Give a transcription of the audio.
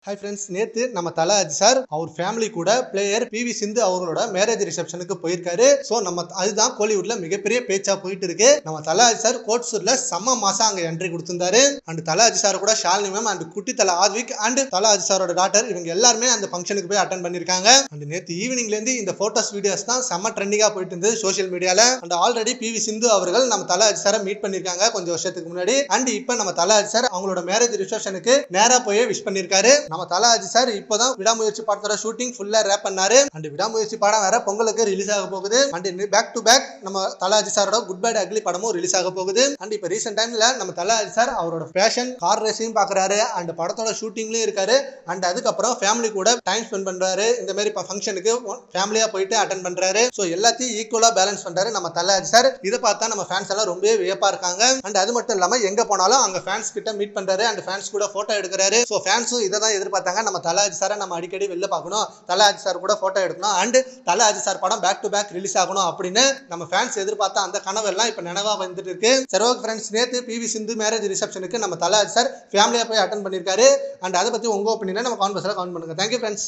Hi friends, நேத்து நம்ம Thala Ajith sir அவர் family கூட பிளேயர் பி.வி. சிந்து அவர்களோட மேரேஜ் ரிசப்ஷனுக்கு போயிருக்காரு. ஸோ அதுதான் கோலிவுட்ல மிகப்பெரிய பேச்சா போயிட்டு இருக்கு. நம்ம தல அஜித் சார் கோட் சூட்ல செம்ம மாசா அங்க entry கொடுத்திருந்தாரு. And Thala Ajith sir கூட ஷாலினி மேம் அண்ட் குட்டி தல ஆத்விக் அண்ட் தல அஜித் சாரோட டாட்டர் இவங்க எல்லாருமே அந்த ஃபங்க்ஷனுக்கு போய் அட்டன் பண்ணிருக்காங்க. அண்ட் நேத்து ஈவினிங்ல இருந்து இந்த போட்டோஸ் வீடியோஸ் தான் செம்ம ட்ரெண்டிங்கா போயிட்டு இருந்தது சோசியல் மீடியால. And already PV. சிந்து அவர்கள் நம்ம தல அஜித் சாரை மீட் பண்ணிருக்காங்க கொஞ்சம் வருஷத்துக்கு முன்னாடி. அண்ட் இப்ப நம்ம தல அஜித் சார் அவங்களோட மேரேஜ் ரிசப்ஷனுக்கு நேரா போய் விஷ் பண்ணிருக்காரு. நம்ம தல அஜித் சார் இப்பதான் விடாமுயற்சி படத்தோட ஷூட்டிங் ஃபுல்லா ரேப் பண்ணாரு. அண்ட் விடாமுயற்சி படம் வேற பொங்கலுக்கு ரிலீஸ் ஆக போகுது. அண்ட் பேக் டு பேக் நம்ம தல அஜித் சாரோட குட் பேட் அக்லி படமும் ரிலீஸ் ஆக போகுது. அண்ட் இப்ப ரீசென்ட் டைம்ல நம்ம தல அஜித் சார் அவரோட ஃபேஷன் கார் ரேசிங் பாக்குறாரு. அண்ட் படத்தோட ஷூட்டிங்லயும் இருக்காரு. அண்ட் அதுக்கப்புறம் ஃபேமிலி கூட டைம் ஸ்பெண்ட் பண்றாரு. இந்த மாதிரி ஃபங்க்ஷனுக்கு ஃபேமிலியா போயிட்டு அட்டன் பண்றாரு. ஸோ எல்லாத்தையும் ஈக்குவலா பேலன்ஸ் பண்றாரு நம்ம தல அஜித் சார். இதை பார்த்தா நம்ம ஃபேன்ஸ் எல்லாம் ரொம்பவே வியப்பா இருக்காங்க. அண்ட் அது மட்டும் இல்லாம எங்க போனாலும் அங்க ஃபேன்ஸ் கிட்ட மீட் பண்றாரு. அண்ட் ஃபேன்ஸ் கூட போட்டோ எடுக்கிறாரு. ஸோ ஃபேன்ஸும் இதை தான் எதிர்பார்த்தாங்க. நம்ம தல அஜித் சாரை நம்ம அடிக்கடி வெளில பார்க்கணும், தல அஜித் சார் கூட போட்டோ எடுக்கணும், அண்ட் தல அஜித் சார் படம் பேக் டு பேக் ரிலீஸ் ஆகணும் அப்படின்னு நம்ம ஃபேன்ஸ் எதிர்பார்த்த அந்த கனவு எல்லாம் இப்ப நினைவா வந்துட்டு இருக்கு. சரி ஓகே ஃப்ரெண்ட்ஸ், நேத்து பி.வி. சிந்து மேரேஜ் ரிசப்ஷனுக்கு நம்ம தல அஜித் சார் ஃபேமிலியா போய் அட்டன் பண்ணிருக்காரு. அண்ட் அதை பத்தி உங்க ஒப்பீனியனை நம்ம கான்வர்ஸ்ல கமெண்ட் பண்ணுங்க. Thank you friends.